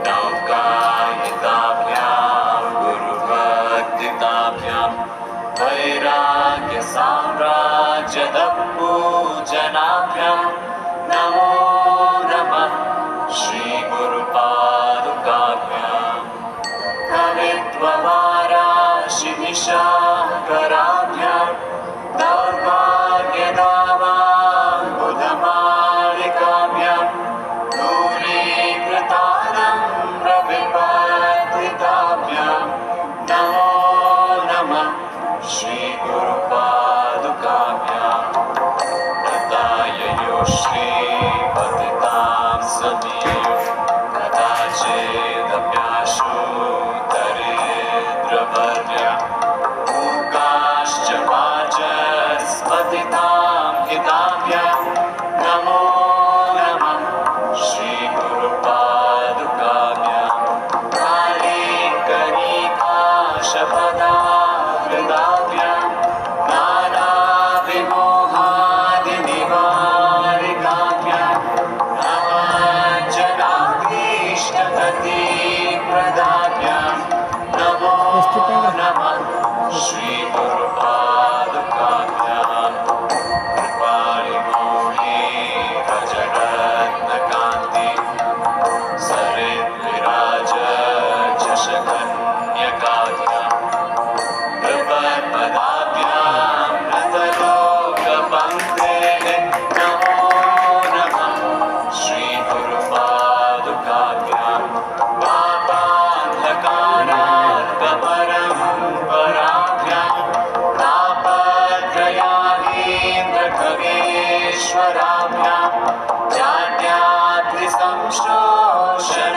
नौकायिताभ्यां गुरुभक्तिताभ्यां वैराग्य साम्राज्यदपूजनाभ्यां नमो नमः श्रीगुरुपादुकाभ्यां कवित्ववाराशिनिशाकराभ्यां दौर्भाग्यदावाबुधमालिकाभ्यां दूरीकृतानं रविपत्रिताभ्यां नमो नमः श्रीगुरुपादुकाभ्यां तथाययो श्रीपतितां सदीयो कदाचिदप्याशु दरिद्रवर्या मूकाश्च वाचस्पतितां हिताभ्यां नमो नमः श्रीगुरुपादुकाभ्यां कालीकरीकाशपदाहृदाभ्यां नानाविमोहादिनिवारिकाभ्यां नमज्जनाभीष्टगतिप्रदाभ्यां नमो नमः श्रीगुरुपादुकाभ्यां कृपाणिमौळि भजरत्नकान्ति सरिद्विराज चषकन्यकाभ्यां प्रपद्पदाभ्यां नतलोकपङ्क्तेः नमो नमः श्रीगुरुपादुकाभ्यां पापान्धकारात्परम्पराभ्यां तापत्रयाहीन्द्रखगेश्वराभ्यां जाड्याद्रिसंशोषण